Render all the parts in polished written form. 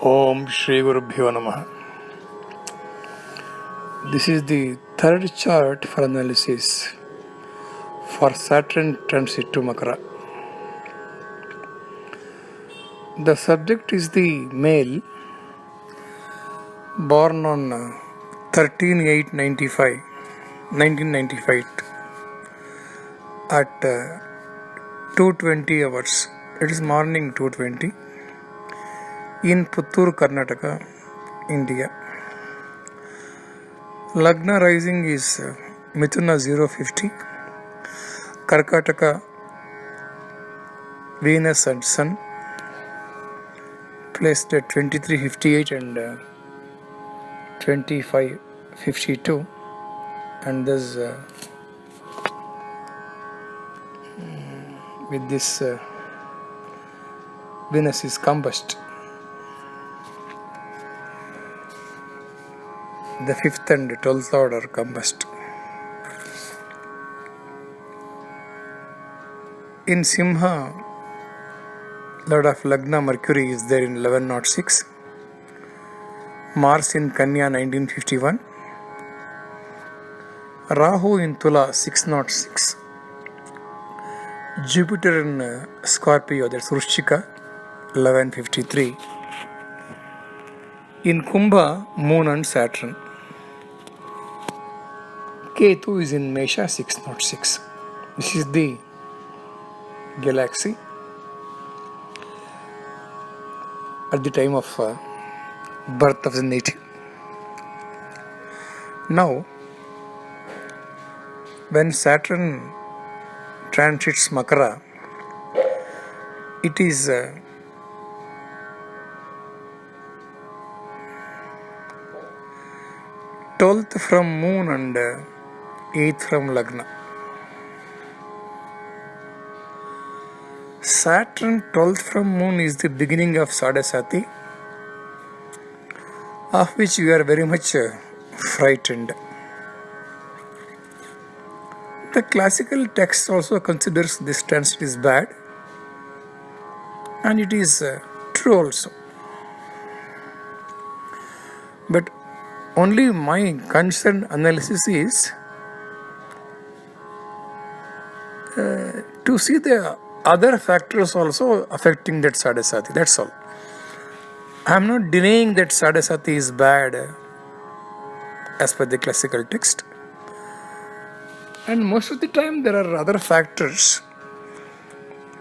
Om Shri Gurubhyo Namaha. This is the third chart for analysis for Saturn transit to Makara. The subject is the male born on 13/8/95, 1995 at 2:20 hours. It is morning 2:20 in Puttur, Karnataka, India. Lagna rising is Mithuna 050, Karkataka Venus and Sun placed at 23:58 and 25:52, and thus with this Venus is combust. The 5th and 12th order combust. In Simha, Lord of Lagna, Mercury is there in 1106, Mars in Kanya 1951, Rahu in Tula 606, Jupiter in Scorpio, that's Vrushchika 1153, in Kumbha, Moon and Saturn. Ketu is in Mesha 606. This is the galaxy at the time of birth of the native. Now, when Saturn transits Makara, it is 12th from Moon and 8th from Lagna. Saturn 12th from Moon is the beginning of Sadasati, of which we are very much frightened. The classical text also considers this transit is bad, and it is true also. But only my concerned analysis is to see the other factors also affecting that Sadasati. That's all. I am not denying that Sadasati is bad as per the classical text. And most of the time there are other factors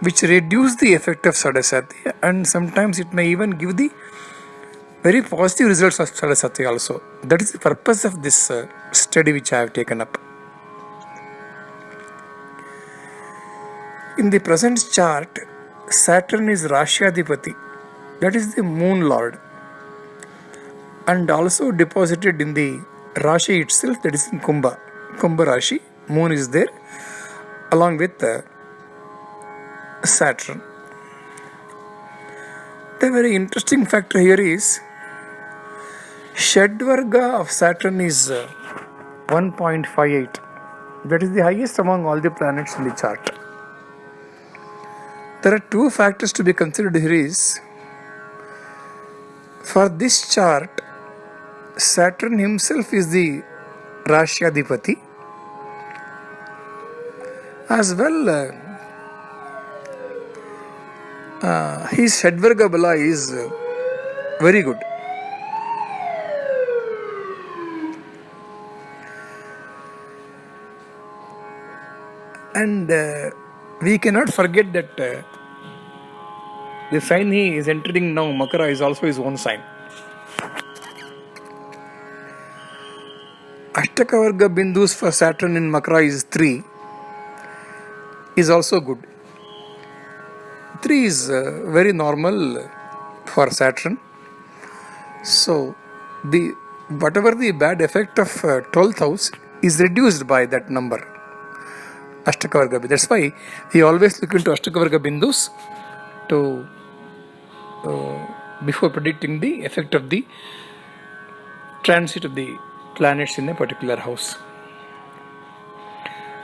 which reduce the effect of Sadasati, and sometimes it may even give the very positive results of Sadasati also. That is the purpose of this study which I have taken up. In the present chart, Saturn is Rashyadipati, that is the moon lord, and also deposited in the Rashi itself, that is in Kumbha Rashi. Moon is there along with Saturn. The very interesting factor here is Shadvarga of Saturn is 1.58. That is the highest among all the planets in the chart. There are two factors to be considered here is, for this chart, Saturn himself is the Rashyadipati, as well his Shadvarga Bala is very good. And we cannot forget that the sign he is entering now, Makara, is also his own sign. Ashtakavarga Bindus for Saturn in Makara is 3, is also good. 3 is very normal for Saturn. So, whatever the bad effect of 12th house is reduced by that number, Ashtakavarga. That's why he always look into Ashtakavarga Bindus to before predicting the effect of the transit of the planets in a particular house.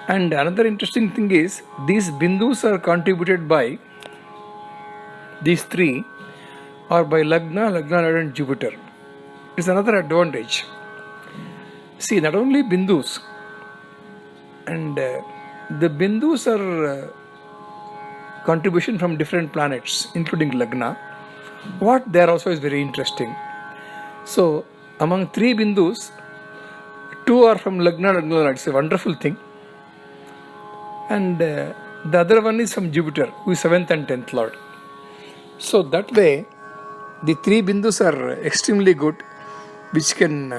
And another interesting thing is, these Bindus are contributed by these three or by Lagna, Lord and Jupiter. It's another advantage. See, not only Bindus, and the Bindus are contribution from different planets, including Lagna. What there also is very interesting. So, among 3 Bindus, 2 are from Lagna, Lord. It's a wonderful thing. And the other one is from Jupiter, who is 7th and 10th Lord. So, that way, the 3 Bindus are extremely good, which can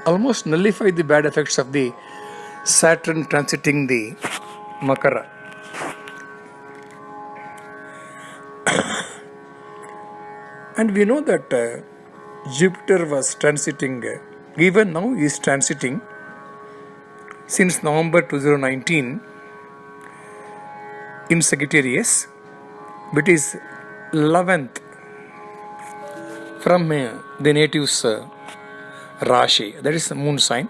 almost nullify the bad effects of the Saturn transiting the Makara. And we know that Jupiter was transiting, even now is transiting since November 2019 in Sagittarius, but is 11th from the native's Rashi, that is the moon sign,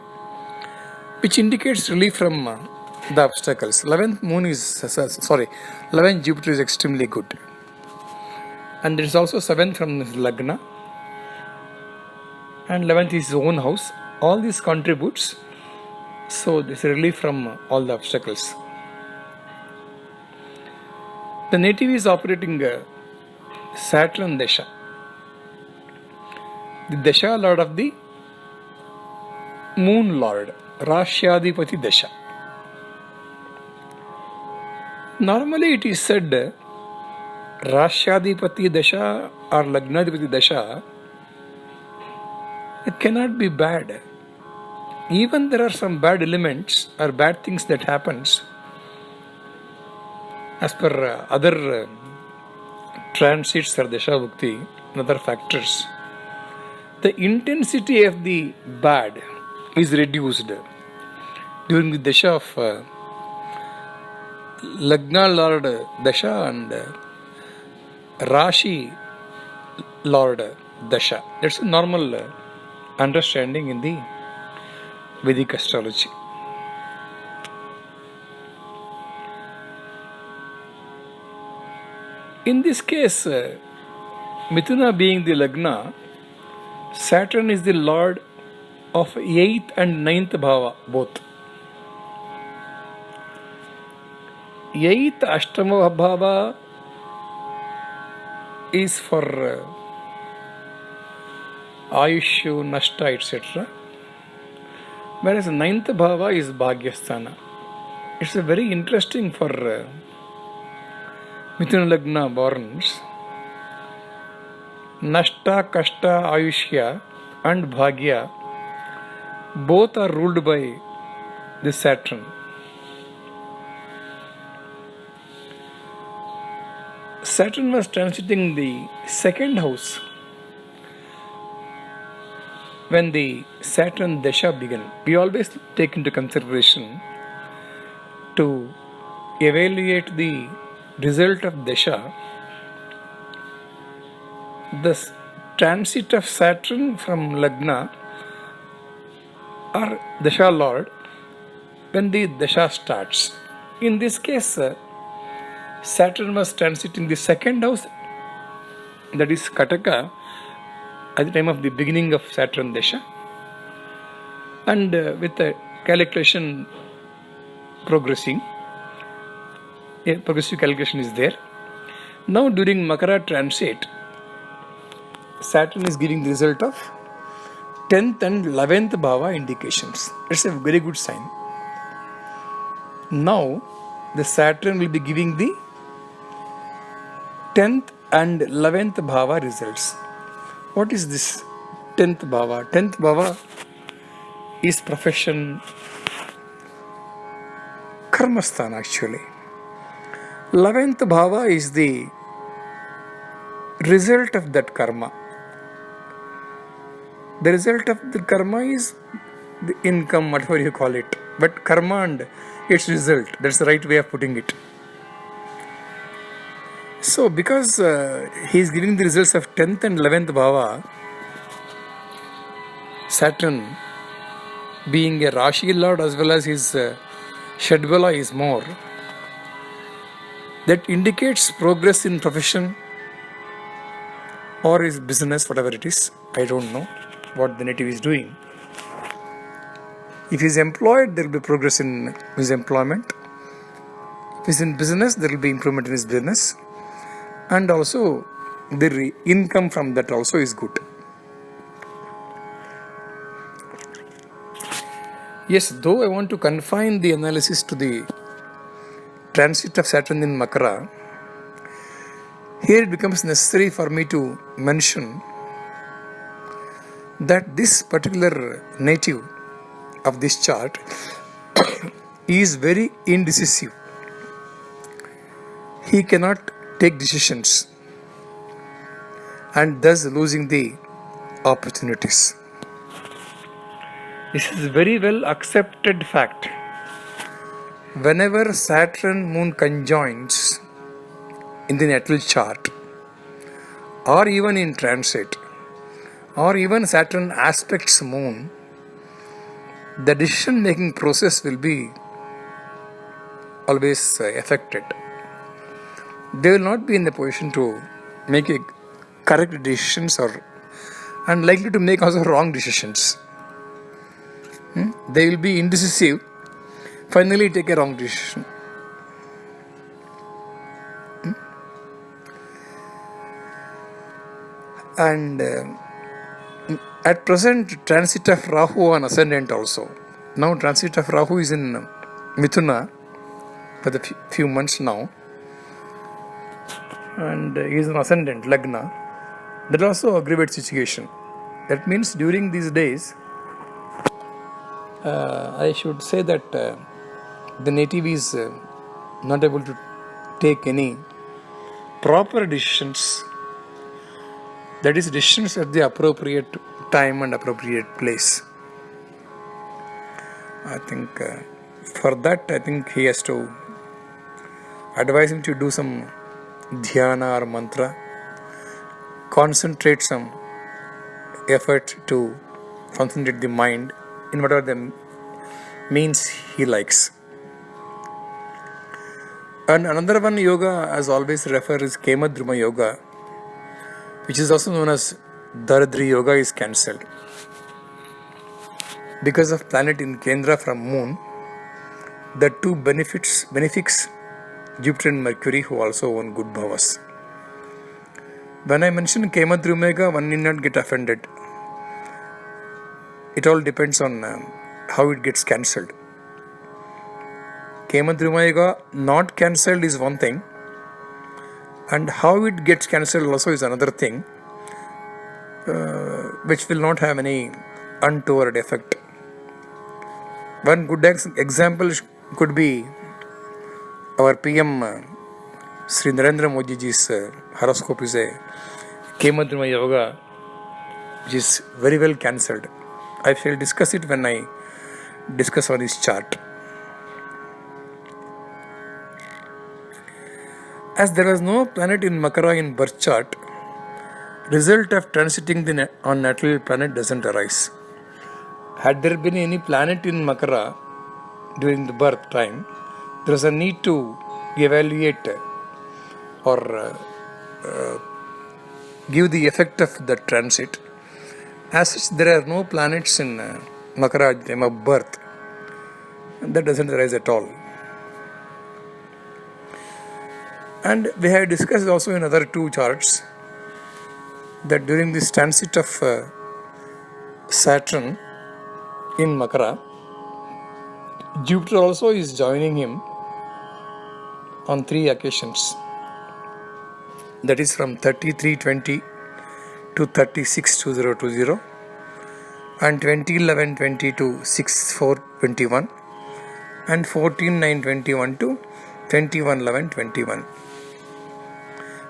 which indicates relief from the obstacles. 11th Jupiter is extremely good. And there is also 7th from Lagna, and 11th is his own house. All this contributes, so there is relief from all the obstacles. The native is operating Saturn Dasha, the Dasha Lord of the Moon Lord, Rashyadipati Dasha. Normally it is said Rashyadipati Dasha or Lagnadipati Dasha, it cannot be bad. Even there are some bad elements or bad things that happens as per other transits or Dasha Bhukti and other factors. The intensity of the bad is reduced during the Dasha of Lagna Lord Dasha and Rashi Lord Dasha. That's a normal understanding in the Vedic astrology. In this case, Mithuna being the Lagna, Saturn is the Lord of 8th and 9th Bhava, both. 8th Ashtama Bhava is for Ayushu, Nashta, etc. Whereas 9th Bhava is Bhagyasthana. It's a very interesting for Mithuna Lagna borns. Nashta, Kashta, Ayushya and Bhagya both are ruled by the Saturn. Saturn was transiting the 2nd house when the Saturn Dasha began. We always take into consideration to evaluate the result of Dasha, the transit of Saturn from Lagna or Dasha Lord when the Dasha starts. In this case, Saturn was transiting the 2nd house, that is Kataka, at the time of the beginning of Saturn Dasha, and with the calculation progressing, a progressive calculation is there. Now during Makara transit, Saturn is giving the result of 10th and 11th Bhava indications. It's a very good sign. Now the Saturn will be giving the 10th and 11th Bhava results. What is this 10th Bhava? 10th Bhava is profession, Karmasthana actually. 11th Bhava is the result of that karma. The result of the karma is the income, whatever you call it. But karma and its result, that's the right way of putting it. So, because he is giving the results of 10th and 11th Bhava, Saturn being a Rashi Lord as well as his Shadbala is more, that indicates progress in profession, or his business, whatever it is. I don't know what the native is doing. If he is employed, there will be progress in his employment. If he is in business, there will be improvement in his business. And also, the income from that also is good. Yes, though I want to confine the analysis to the transit of Saturn in Makara, here it becomes necessary for me to mention that this particular native of this chart is very indecisive. He cannot take decisions and thus losing the opportunities. This is very well accepted fact. Whenever Saturn Moon conjoins in the natal chart, or even in transit, or even Saturn aspects Moon, the decision making process will be always affected. They will not be in the position to make correct decisions and likely to make also wrong decisions. They will be indecisive, finally take a wrong decision. And at present, transit of Rahu on ascendant also. Now transit of Rahu is in Mithuna for the few months now. And he is an ascendant, Lagna. That also a great situation. That means during these days, I should say that the native is not able to take any proper decisions. That is, decisions at the appropriate time and appropriate place. I think for that, I think he has to advise him to do some dhyana or mantra, concentrate some effort to concentrate the mind in whatever the means he likes. And another one yoga, as always refer, is Kemadruma yoga, which is also known as Daradri yoga, is cancelled. Because of planet in Kendra from Moon, the two benefics Jupiter and Mercury, who also own good bhavas. When I mention Kemadruma, one need not get offended. It all depends on how it gets cancelled. Kemadruma not cancelled is one thing, and how it gets cancelled also is another thing, which will not have any untoward effect. One good example could be our PM Sri Narendra Modi ji's horoscope is a Kemadruma yoga, which is very well cancelled. I shall discuss it when I discuss on his chart. As there was no planet in Makara in birth chart, result of transiting on natal planet doesn't arise. Had there been any planet in Makara during the birth time, there is a need to evaluate or give the effect of the transit. As such, there are no planets in Makara at the time of birth. That doesn't arise at all. And we have discussed also in other two charts that during this transit of Saturn in Makara, Jupiter also is joining him on 3 occasions. That is from 3320 to 362020 and 2011-20 to 6421 and 14-9-21 to 21-11-21.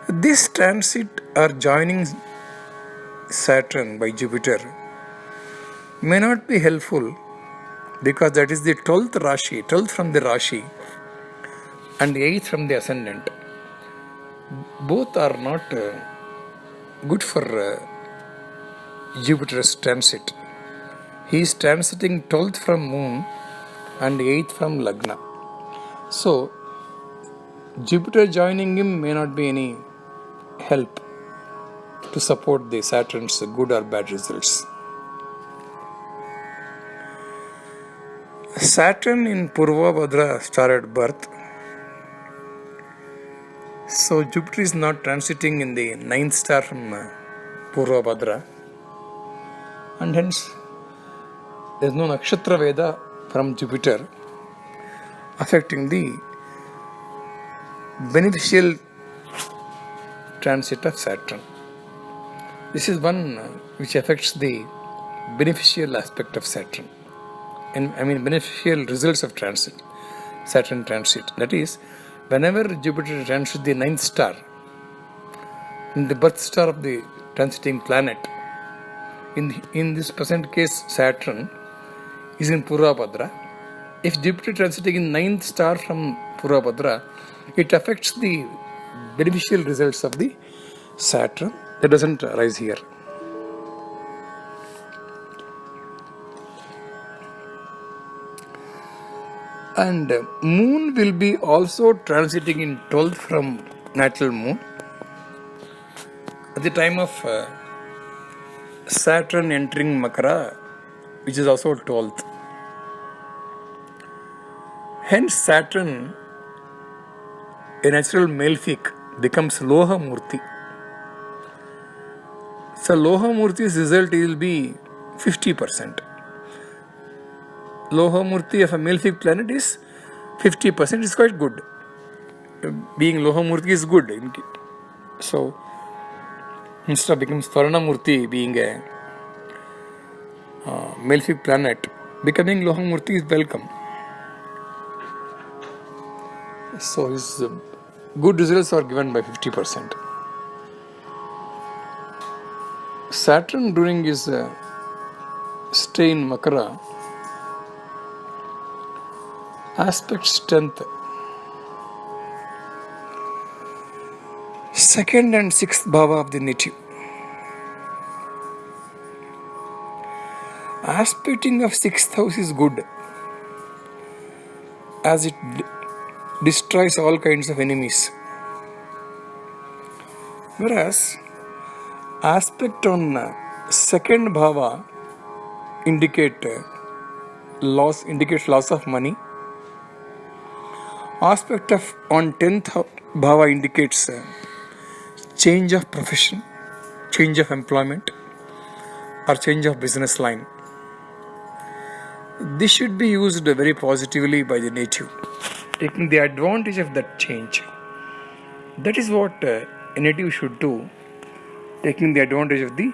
This transit or joining Saturn by Jupiter may not be helpful because that is the 12th Rashi, 12th from the Rashi and 8th from the ascendant. Both are not good for Jupiter's transit. He is transiting 12th from Moon and 8th from Lagna. So, Jupiter joining him may not be any help. to support the Saturn's good or bad results. Saturn in Purvabhadra star at birth. So Jupiter is not transiting in the ninth star from Purvabhadra, and hence there is no Nakshatra Veda from Jupiter affecting the beneficial transit of Saturn. This is one which affects the beneficial aspect of Saturn, and beneficial results of transit, Saturn transit. That is, whenever Jupiter transits the ninth star, in the birth star of the transiting planet, in this present case Saturn is in Purvabhadra. If Jupiter transiting in ninth star from Purvabhadra, it affects the beneficial results of the Saturn. That doesn't arise here. And Moon will be also transiting in 12th from natal Moon at the time of Saturn entering Makara, which is also 12th. Hence Saturn, a natural malefic, becomes Loha Murti. So Loha Murti's result will be 50%. Loha Murti of a malefic planet is 50%, is quite good. Being Loha Murti is good. So instead of becomes Svarna Murti, being a malefic planet, becoming Loha Murti is welcome. So his good results are given by 50%. Saturn during his stay in Makara aspect strength. Second and sixth bhava of the native. Aspecting of sixth house is good, as it destroys all kinds of enemies. Whereas aspect on second bhava indicates loss of money. Aspect of on 10th bhava indicates change of profession, change of employment, or change of business line. This should be used very positively by the native, taking the advantage of that change. That is what a native should do, taking the advantage of the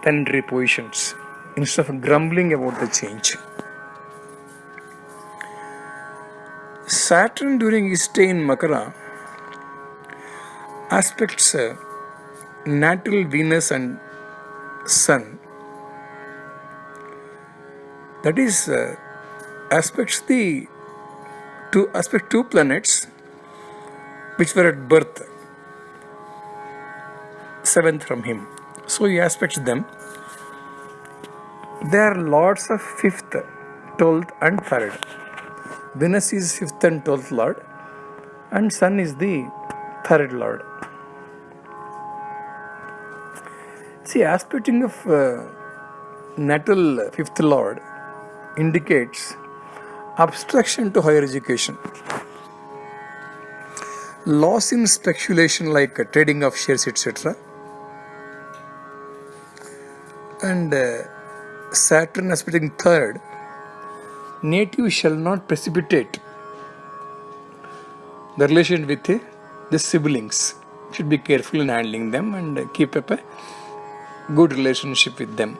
planetary positions instead of grumbling about the change. Saturn during his stay in Makara aspects natal Venus and Sun. That is, aspects two planets which were at birth, 7th from him. So he aspects them. They are lords of 5th, 12th and 3rd. Venus is 5th and 12th lord, and Sun is the 3rd lord. See, aspecting of natal 5th lord indicates obstruction to higher education, loss in speculation like trading of shares, etc. And Saturn aspecting 3rd, native shall not precipitate the relation with the siblings. Should be careful in handling them and keep up a good relationship with them.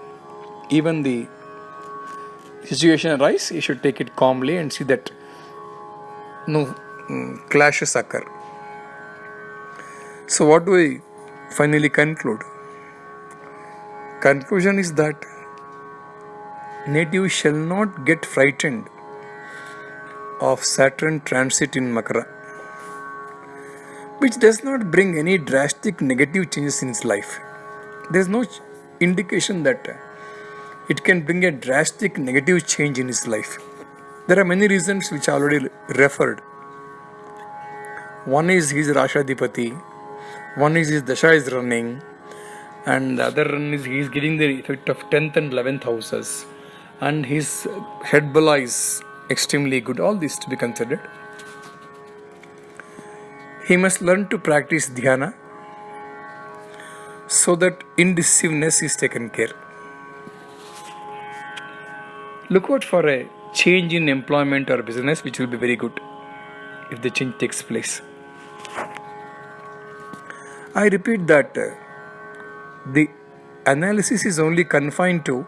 Even the situation arises, you should take it calmly and see that no clashes occur. So what do we finally conclude? Conclusion is that native shall not get frightened of Saturn transit in Makara, which does not bring any drastic negative changes in his life. There is no indication that it can bring a drastic negative change in his life. There are many reasons which I already referred. One is he is Rashadipati. One is his dasha is running, and the other one is he is getting the effect of 10th and 11th houses, and his head bala is extremely good. All this to be considered. He must learn to practice dhyana so that indecisiveness is taken care. Look out for a change in employment or business, which will be very good if the change takes place. I repeat that the analysis is only confined to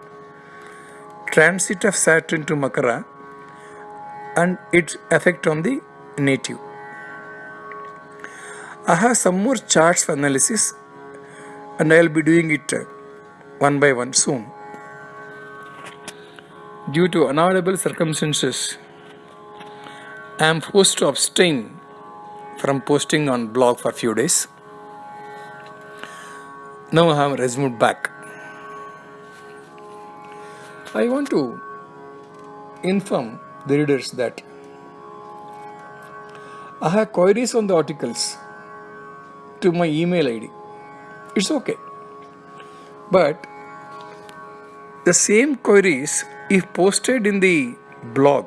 transit of Saturn to Makara and its effect on the native. I have some more charts for analysis, and I will be doing it one by one soon. Due to unavoidable circumstances, I am forced to abstain from posting on blog for a few days. Now I have resumed back. I want to inform the readers that I have queries on the articles to my email ID. It's okay. But the same queries, if posted in the blog,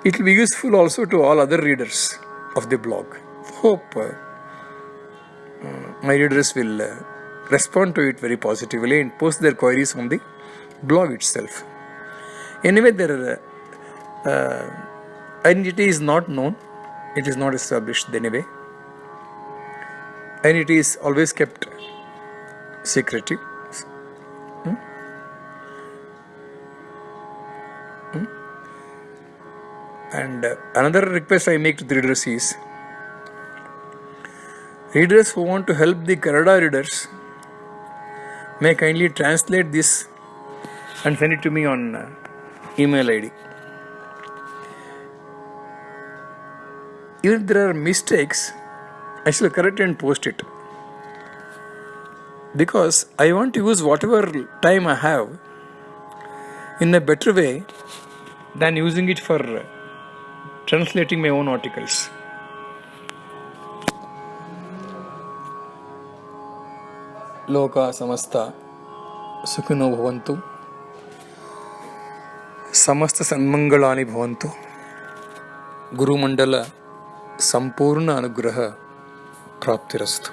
it will be useful also to all other readers of the blog. Hope my readers will respond to it very positively and post their queries on the blog itself. Anyway, their identity is not known. It is not established anyway. And it is always kept secretive. And another request I make to the readers is, readers who want to help the Kannada readers may kindly translate this and send it to me on email ID. Even if there are mistakes, I shall correct and post it. Because I want to use whatever time I have in a better way than using it for translating my own articles. Loka samasta sukhino bhavantu, samasta sanmangalani bhavantu, Guru Mandala sampurna anugraha praptirastu.